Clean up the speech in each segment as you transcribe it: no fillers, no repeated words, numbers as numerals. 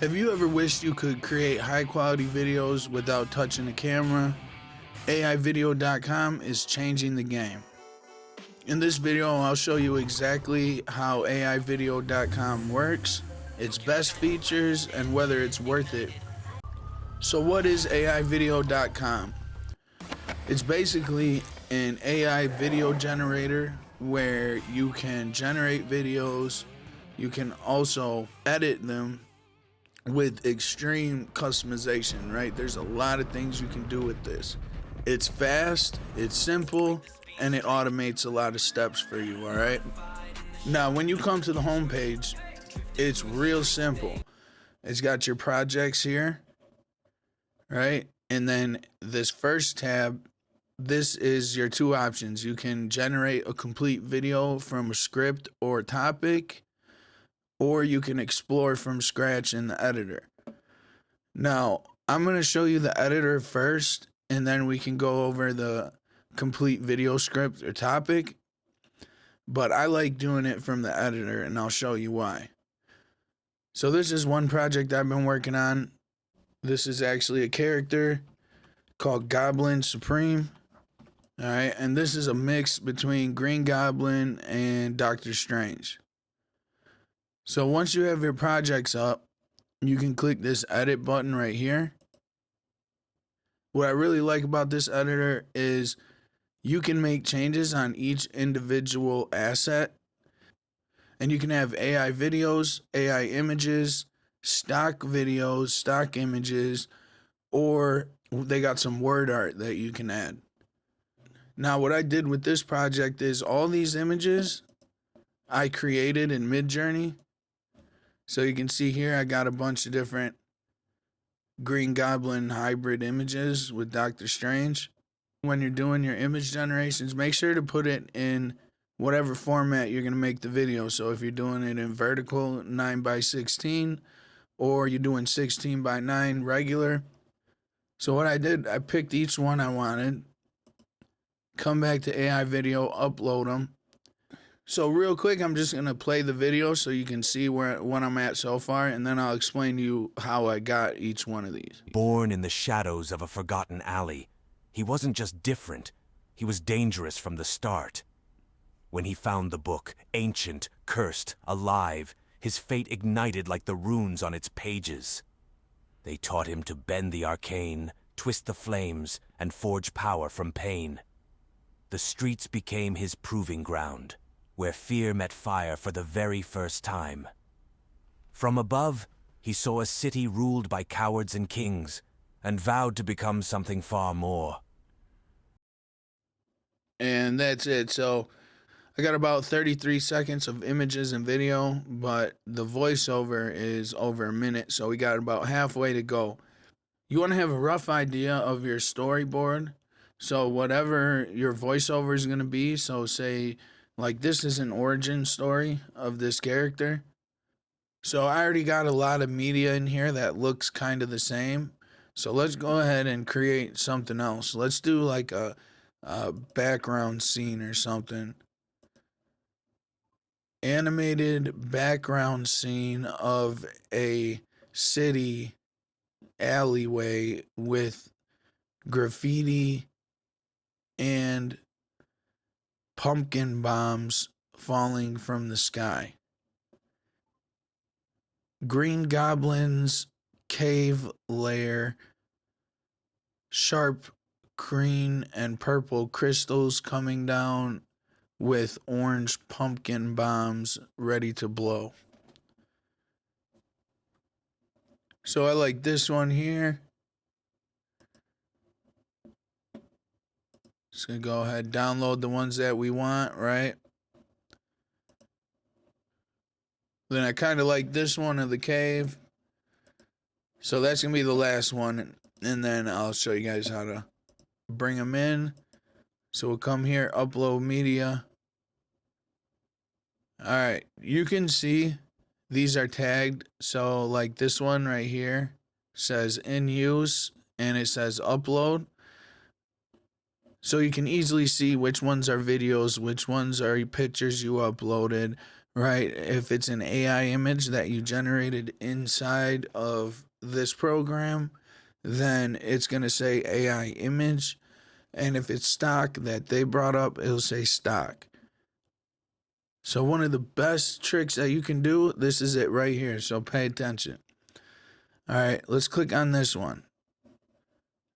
Have you ever wished you could create high quality videos without touching the camera? AIvideo.com is changing the game. In this video, I'll show you exactly how AIvideo.com works, its best features, and whether it's worth it. So what is AIvideo.com? It's basically an AI video generator where you can generate videos, you can also edit them with extreme customization, right? There's a lot of things you can do with this. It's fast, it's simple, and it automates a lot of steps for you, all right? Now, when you come to the home page, it's real simple. It's got your projects here, right? And then this first tab, this is your two options. You can generate a complete video from a script or topic, or you can explore from scratch in the editor. Now, I'm going to show you the editor first, and then we can go over the complete video script or topic. But I like doing it from the editor, and I'll show you why. So this is one project I've been working on. This is actually a character called Goblin Supreme. All right, and this is a mix between Green Goblin and Doctor Strange. So once you have your projects up, you can click this edit button right here. What I really like about this editor is you can make changes on each individual asset, and you can have AI videos, AI images, stock videos, stock images, or they got some word art that you can add. Now, what I did with this project is all these images I created in Midjourney. So you can see here I got a bunch of different Green Goblin hybrid images with Doctor Strange. When you're doing your image generations, make sure to put it in whatever format you're going to make the video. So if you're doing it in vertical 9:16 or you're doing 16:9 regular. So what I did, I picked each one I wanted, come back to AI video, upload them. So real quick, I'm just going to play the video so you can see what I'm at so far, and then I'll explain to you how I got each one of these. Born in the shadows of a forgotten alley, he wasn't just different, he was dangerous from the start. When he found the book, ancient, cursed, alive, his fate ignited like the runes on its pages. They taught him to bend the arcane, twist the flames, and forge power from pain. The streets became his proving ground, where fear met fire for the very first time. From above, he saw a city ruled by cowards and kings, and vowed to become something far more. And that's it. So I got about 33 seconds of images and video, but the voiceover is over a minute, so we got about halfway to go. You want to have a rough idea of your storyboard. So whatever your voiceover is going to be, so say like this is an origin story of this character. So I already got a lot of media in here that looks kind of the same. So let's go ahead and create something else. Let's do like a background scene or something. Animated background scene of a city alleyway with graffiti and pumpkin bombs falling from the sky. Green Goblin's cave lair, sharp green and purple crystals coming down with orange pumpkin bombs ready to blow. So I like this one here. Just gonna go ahead, download the ones that we want, right? Then I kind of like this one of the cave. So that's gonna be the last one, and then I'll show you guys how to bring them in. So we'll come here, upload media. All right, you can see these are tagged. So like this one right here says in use, and it says upload. So you can easily see which ones are videos, which ones are pictures you uploaded, right? If it's an AI image that you generated inside of this program, then it's going to say AI image. And if it's stock that they brought up, it'll say stock. So one of the best tricks that you can do, this is it right here. So pay attention. All right, let's click on this one.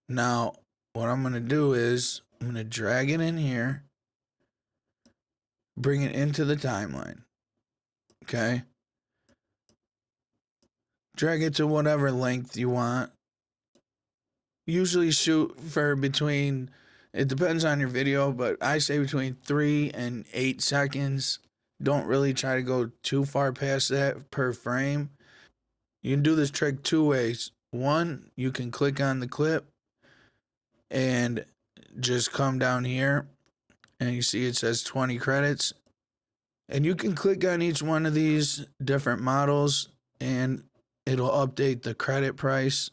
Now, what I'm going to do is I'm going to drag it in here, bring it into the timeline. Okay. Drag it to whatever length you want. Usually shoot for between, it depends on your video, but I say between 3 and 8 seconds. Don't really try to go too far past that per frame. You can do this trick two ways. One, you can click on the clip and just come down here and you see it says 20 credits. And you can click on each one of these different models and it'll update the credit price.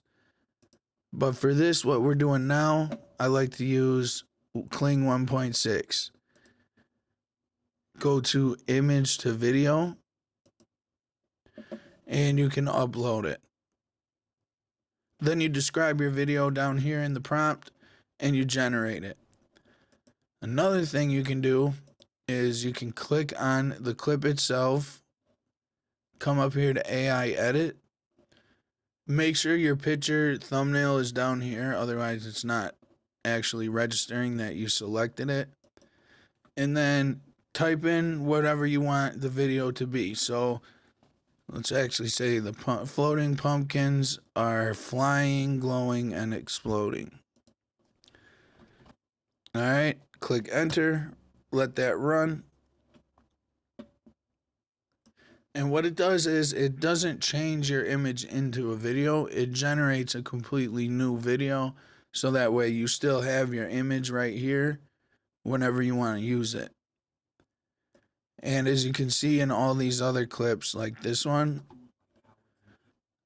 But for this, what we're doing now, I like to use Kling 1.6. Go to image to video and you can upload it. Then you describe your video down here in the prompt and you generate it. Another thing you can do is you can click on the clip itself, come up here to AI edit. Make sure your picture thumbnail is down here, otherwise it's not actually registering that you selected it. And then type in whatever you want the video to be. So let's actually say the floating pumpkins are flying, glowing, and exploding. All right, click enter, let that run. And what it does is it doesn't change your image into a video. It generates a completely new video. So that way you still have your image right here whenever you want to use it. And as you can see in all these other clips like this one,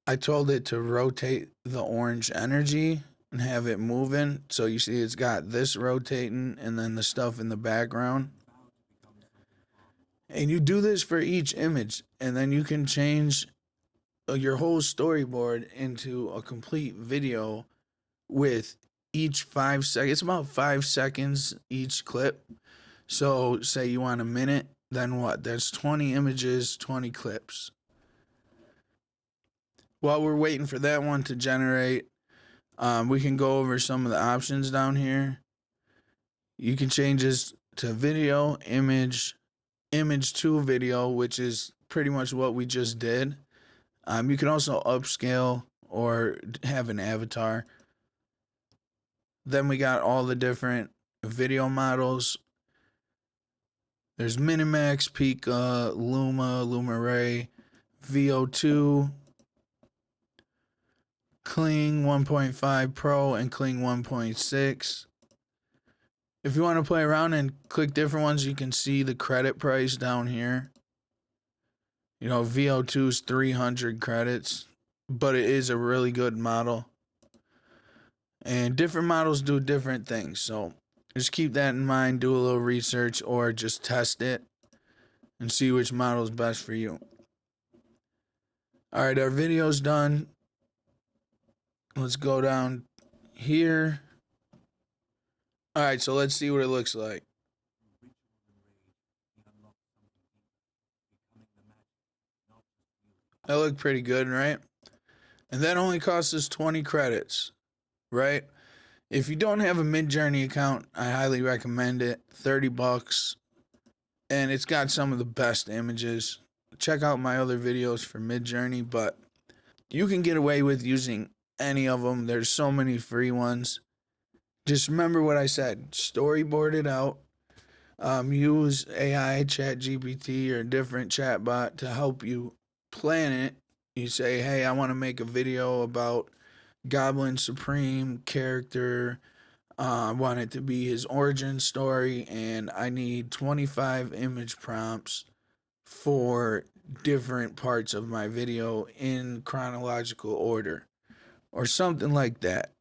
I told it to rotate the orange energy and have it moving. So you see it's got this rotating and then the stuff in the background. And you do this for each image and then you can change your whole storyboard into a complete video with each 5 seconds. It's about 5 seconds each clip. So say you want a minute, then what? There's 20 images, 20 clips. While we're waiting for that one to generate, we can go over some of the options down here. You can change this to video, image, image to video, which is pretty much what we just did. You can also upscale or have an avatar. Then we got all the different video models. There's Minimax, Pika, Luma, Lumaray, VO2, Kling 1.5 Pro, and Kling 1.6. If you want to play around and click different ones, you can see the credit price down here. You know, VO2 is 300 credits, but it is a really good model. And different models do different things, so just keep that in mind. Do a little research or just test it and see which model is best for you. All right, our video's done. Let's go down here. All right, so let's see what it looks like. That looked pretty good, right? And that only costs us 20 credits, right? If you don't have a Midjourney account, I highly recommend it. 30 bucks. And it's got some of the best images. Check out my other videos for Midjourney, but you can get away with using any of them. There's so many free ones. Just remember what I said. Storyboard it out. Use AI, ChatGPT, or a different chatbot to help you plan it. You say, hey, I want to make a video about Goblin Supreme character. I want it to be his origin story, and I need 25 image prompts for different parts of my video in chronological order, or something like that.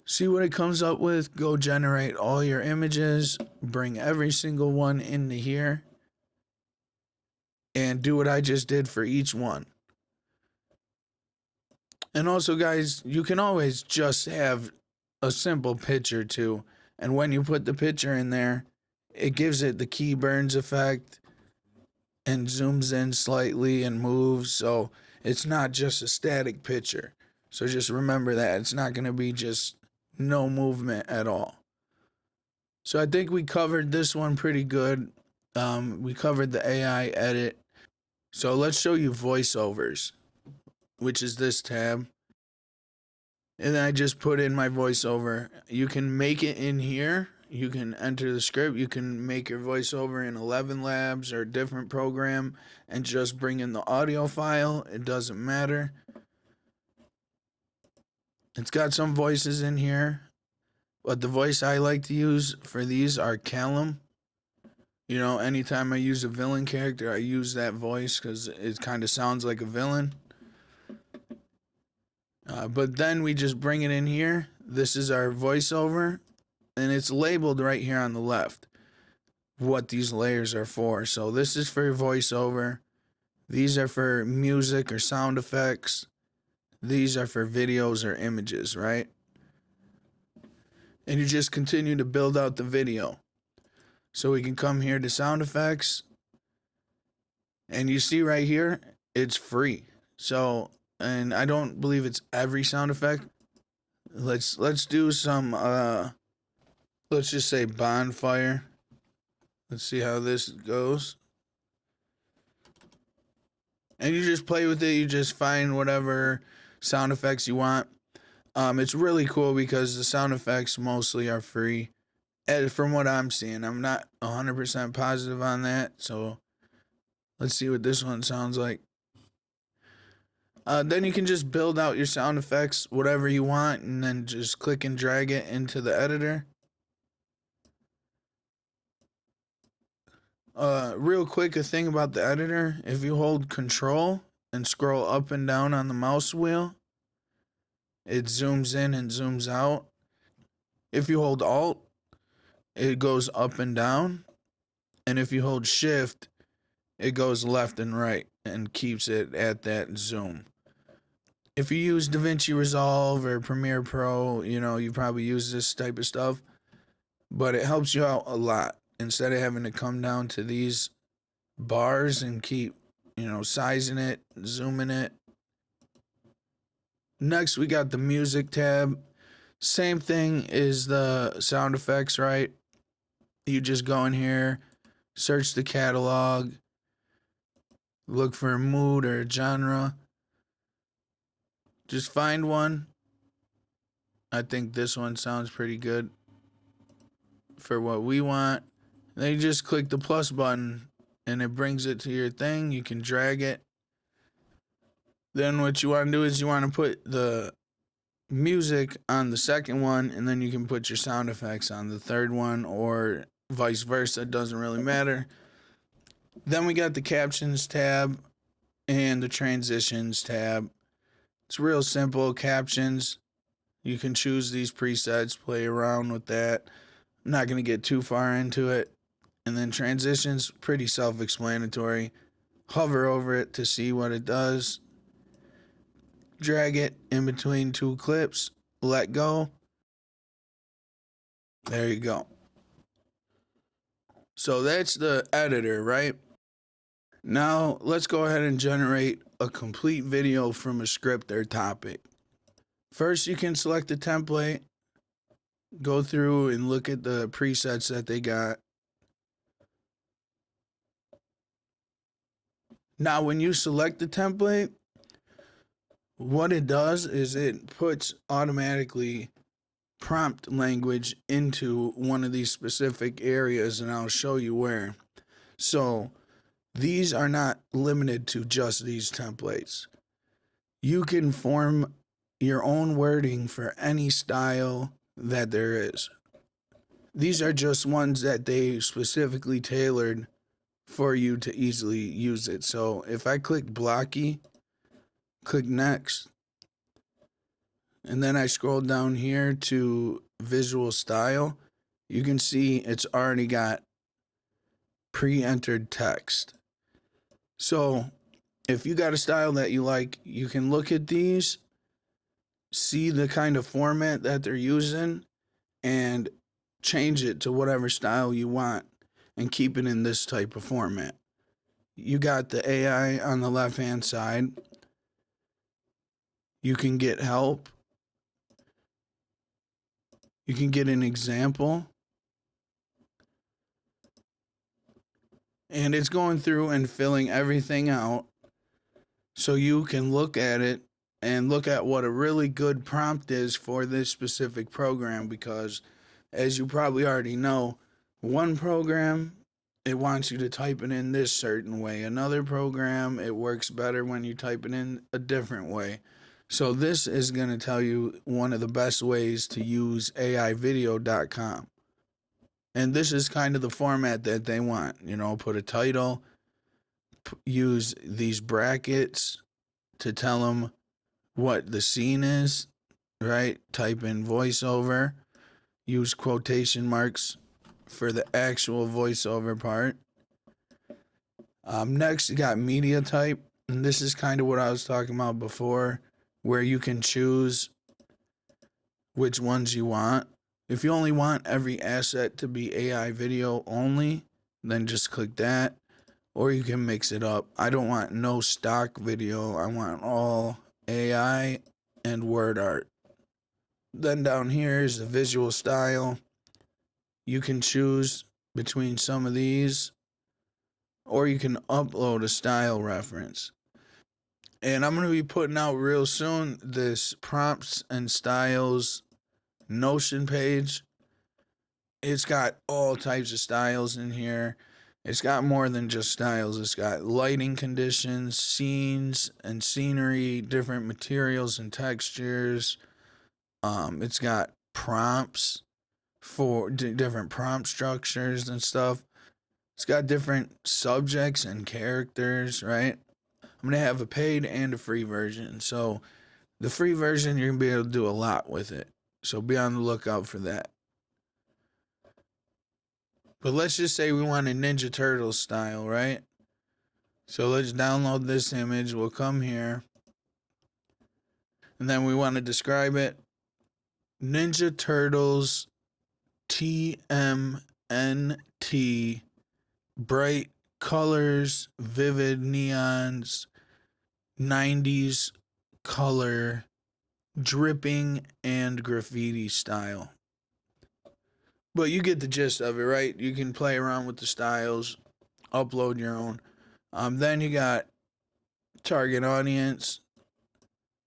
See what it comes up with. Go generate all your images. Bring every single one into here. and do what I just did for each one. And also, guys, you can always just have a simple picture too. And when you put the picture in there, it gives it the key burns effect and zooms in slightly and moves. So it's not just a static picture. So just remember that it's not going to be just no movement at all. So I think we covered this one pretty good. We covered the AI edit. So let's show you voiceovers, which is this tab. And then I just put in my voiceover. You can make it in here. You can enter the script. You can make your voiceover in 11 Labs or a different program and just bring in the audio file. It doesn't matter. It's got some voices in here, but the voice I like to use for these are Callum. You know, anytime I use a villain character, I use that voice because it kind of sounds like a villain. But then we just bring it in here. This is our voiceover, and it's labeled right here on the left what these layers are for. So this is for your voiceover. These are for music or sound effects. These are for videos or images, right? And you just continue to build out the video. So we can come here to sound effects, and you see right here, it's free. So, and I don't believe it's every sound effect. Let's do some let's just say bonfire. Let's see how this goes. And you just play with it. You just find whatever sound effects you want. It's really cool because the sound effects mostly are free. And from what I'm seeing, I'm not 100% positive on that. So let's see what this one sounds like. Then you can just build out your sound effects, whatever you want, and then just click and drag it into the editor. Real quick, a thing about the editor, if you hold control and scroll up and down on the mouse wheel, it zooms in and zooms out. If you hold alt, it goes up and down. And if you hold shift, it goes left and right and keeps it at that zoom. If you use DaVinci Resolve or Premiere Pro, you know, you probably use this type of stuff, but it helps you out a lot. Instead of having to come down to these bars and keep, you know, sizing it, zooming it. Next, we got the music tab. Same thing is the sound effects, right? You just go in here, search the catalog, look for a mood or a genre. Just find one. I think this one sounds pretty good for what we want. Then you just click the plus button and it brings it to your thing. You can drag it. Then what you want to do is you want to put the music on the second one, and then you can put your sound effects on the third one, or vice versa. It doesn't really matter. Then we got the captions tab and the transitions tab. It's real simple. Captions, you can choose these presets, play around with that. I'm not going to get too far into it. And then transitions, pretty self-explanatory. Hover over it to see what it does. Drag it in between two clips. Let go. There you go. So that's the editor, right? Now let's go ahead and generate a complete video from a script or topic. First, you can select the template, go through and look at the presets that they got. Now, when you select the template, what it does is it puts automatically prompt language into one of these specific areas, and I'll show you where. So these are not limited to just these templates. You can form your own wording for any style that there is. These are just ones that they specifically tailored for you to easily use it. So if I click blocky, click next, and then I scroll down here to visual style, you can see it's already got pre-entered text. So if you got a style that you like, you can look at these, see the kind of format that they're using, and change it to whatever style you want and keep it in this type of format. You got the AI on the left hand side. You can get help. You can get an example. And it's going through and filling everything out so you can look at it and look at what a really good prompt is for this specific program, because as you probably already know, one program, it wants you to type it in this certain way. Another program, it works better when you type it in a different way. So this is going to tell you one of the best ways to use AIvideo.com. And this is kind of the format that they want. You know, put a title, use these brackets to tell them what the scene is, right? Type in voiceover, use quotation marks for the actual voiceover part. Next, you got media type. And this is kind of what I was talking about before, where you can choose which ones you want. If you only want every asset to be AI video only, then just click that. Or you can mix it up. I don't want no stock video. I want all AI and word art. Then down here is the visual style. You can choose between some of these, or you can upload a style reference. And I'm going to be putting out real soon this prompts and styles Notion page. It's got all types of styles in here. It's got more than just styles. It's got lighting conditions, scenes and scenery, different materials and textures. It's got prompts for different prompt structures and stuff. It's got different subjects and characters, right? I'm going to have a paid and a free version. So the free version, you're going to be able to do a lot with it. So be on the lookout for that. But let's just say we want a Ninja Turtles style, right? So let's download this image. We'll come here. And then we want to describe it. Ninja Turtles TMNT. Bright colors, vivid neons, 90s color, dripping, and graffiti style. But you get the gist of it, right? You can play around with the styles, upload your own. Then you got target audience.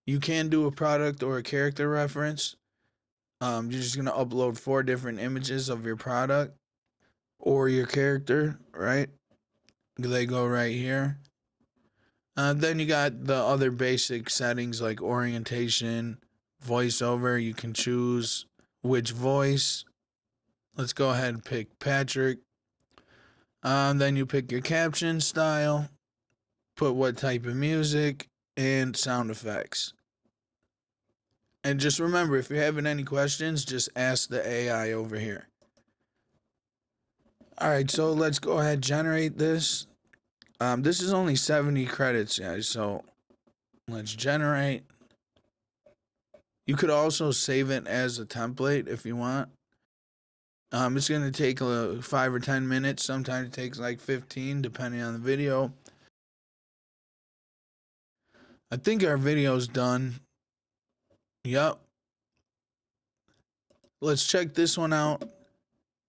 You can do a product or a character reference. You're just going to upload 4 different images of your product or your character, right? They go right here. Then you got the other basic settings like orientation, voiceover. You can choose which voice. Let's go ahead and pick Patrick. Then you pick your caption style, put what type of music, and sound effects. And just remember, if you're having any questions, just ask the AI over here. All right, so let's go ahead and generate this. This is only 70 credits, guys, so let's generate. You could also save it as a template if you want. It's going to take 5 or 10 minutes. Sometimes it takes like 15, depending on the video. I think our video's done. Yep. Let's check this one out,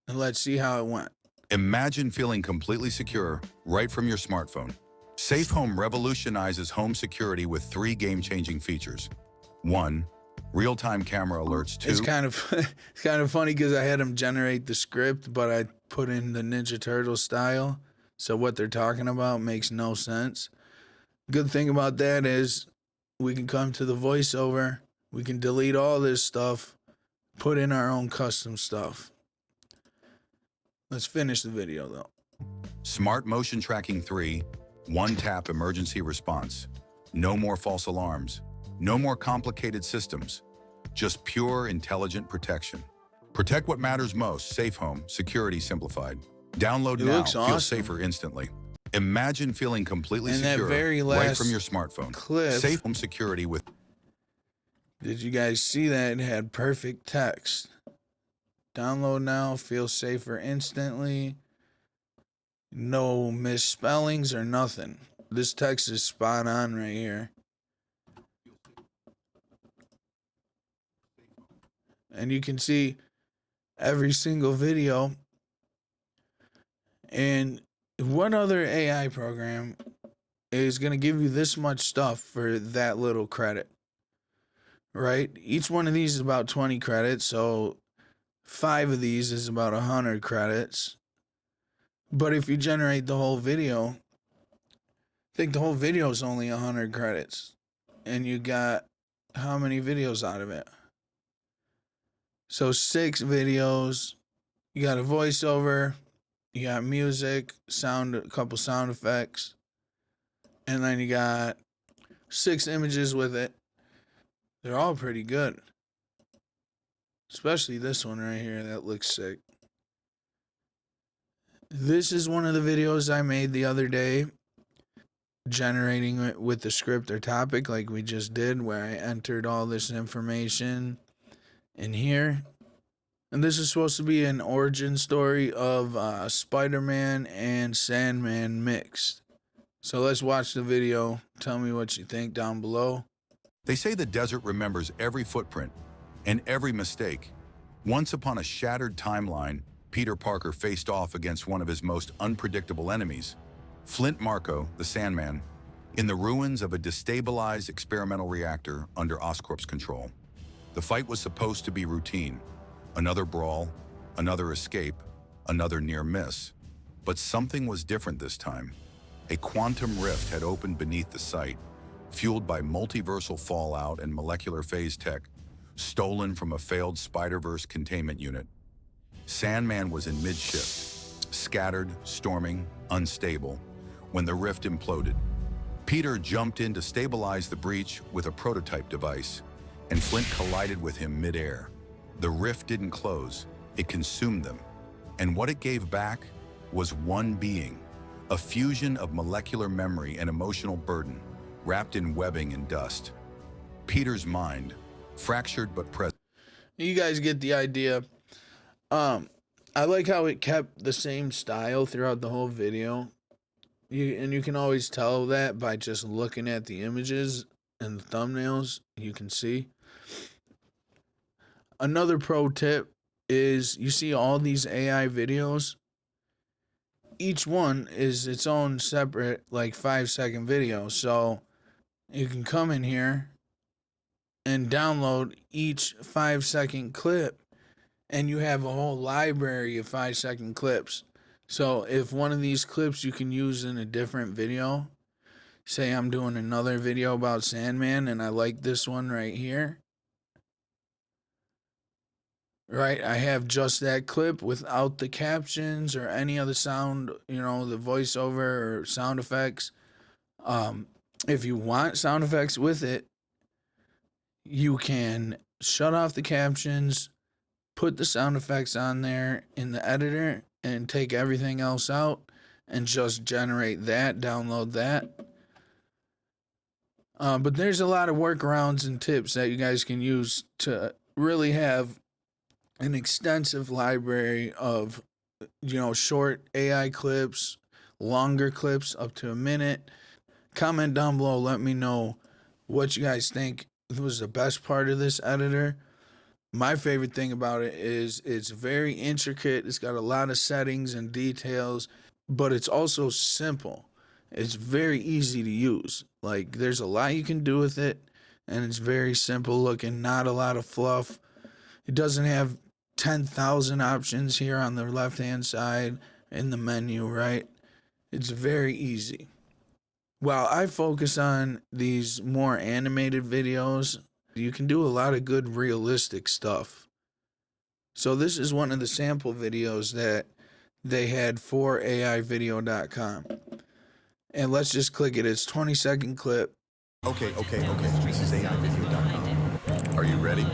and let's see how it went. Imagine feeling completely secure right from your smartphone. Safe Home revolutionizes home security with 3 game-changing features. 1. Real-time camera alerts. 2. It's kind of funny because I had them generate the script, but I put in the Ninja Turtle style, so what they're talking about makes no sense. Good thing about that is we can come to the voiceover, we can delete all this stuff, put in our own custom stuff. Let's finish the video though. Smart Motion Tracking 3. One-tap emergency response. No more false alarms. No more complicated systems. Just pure, intelligent protection. Protect what matters most. Safe Home. Security simplified. Download It now. looks Feel awesome. safer instantly. Imagine feeling completely And that secure very right from last your smartphone. clip, Safe home security with... did you guys see that? It had perfect text. Download now, feel safer instantly. No misspellings or nothing. This text is spot on right here. And you can see every single video. And what other AI program is going to give you this much stuff for that little credit? Right? Each one of these is about 20 credits, so 5 of these is about 100 credits. But if you generate the whole video, I think the whole video is only 100 credits. And you got how many videos out of it? So 6 videos. You got a voiceover, you got music, sound, a couple sound effects, and then you got 6 images with it. They're all pretty good. Especially this one right here, that looks sick. This is one of the videos I made the other day, generating it with the script or topic like we just did, where I entered all this information in here. And this is supposed to be an origin story of Spider-Man and Sandman mixed. So let's watch the video. Tell me what you think down below. They say the desert remembers every footprint and every mistake. Once upon a shattered timeline, Peter Parker faced off against one of his most unpredictable enemies, Flint Marko, the Sandman, in the ruins of a destabilized experimental reactor under Oscorp's control. The fight was supposed to be routine. Another brawl, another escape, another near miss. But something was different this time. A quantum rift had opened beneath the site, fueled by multiversal fallout and molecular phase tech, stolen from a failed Spider-Verse containment unit. Sandman was in mid-shift, scattered, storming, unstable, when the rift imploded. Peter jumped in to stabilize the breach with a prototype device, and Flint collided with him mid-air. The rift didn't close, it consumed them. And what it gave back was one being, a fusion of molecular memory and emotional burden, wrapped in webbing and dust. Peter's mind, fractured but present. You guys get the idea. I like how it kept the same style throughout the whole video. You can always tell that by just looking at the images and the thumbnails. You can see. Another pro tip is you see all these AI videos. Each one is its own separate, like 5-second video. So you can come in here and download each 5-second clip, and you have a whole library of 5-second clips. So if one of these clips you can use in a different video, say I'm doing another video about Sandman and I like this one right here. Right, I have just that clip without the captions or any other sound, the voiceover or sound effects. If you want sound effects with it, you can shut off the captions, put the sound effects on there in the editor, and take everything else out and just generate that, download that. But there's a lot of workarounds and tips that you guys can use to really have an extensive library of, short AI clips, longer clips up to a minute. Comment down below, let me know what you guys think was the best part of this editor. My favorite thing about it is it's very intricate. It's got a lot of settings and details, but it's also simple. It's very easy to use. Like, there's a lot you can do with it, and it's very simple looking, not a lot of fluff. It doesn't have 10,000 options here on the left-hand side in the menu, right? It's very easy. While I focus on these more animated videos, you can do a lot of good realistic stuff. So this is one of the sample videos that they had for AIvideo.com. And let's just click it. It's 20-second clip. Okay. This is AIvideo.com. Are you ready?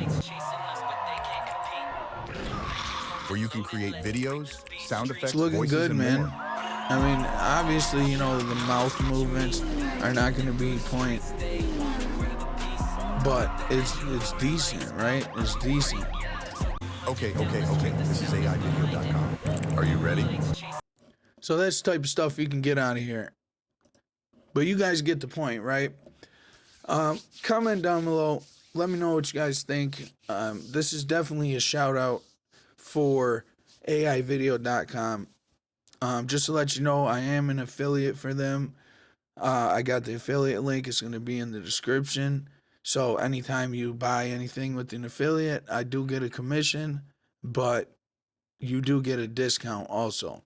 Where you can create videos, sound effects, It's looking voices, good, and man. more. I mean, obviously, the mouth movements are not going to be point, but it's decent, right? It's decent. Okay. This is AIvideo.com. Are you ready? So that's the type of stuff you can get out of here. But you guys get the point, right? Comment down below. Let me know what you guys think. This is definitely a shout out for AIvideo.com. Just to let you know, I am an affiliate for them. I got the affiliate link. It's going to be in the description. So anytime you buy anything with an affiliate, I do get a commission, but you do get a discount also.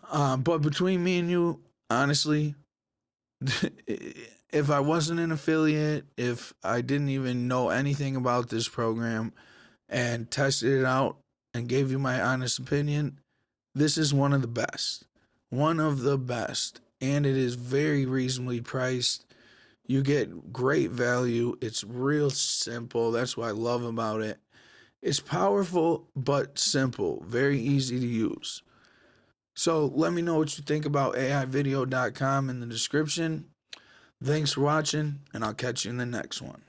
But between me and you, honestly, if I wasn't an affiliate, if I didn't even know anything about this program and tested it out and gave you my honest opinion, this is one of the best. One of the best. And it is very reasonably priced. You get great value. It's real simple. That's what I love about it. It's powerful but simple. Very easy to use. So let me know what you think about AIvideo.com in the description. Thanks for watching, and I'll catch you in the next one.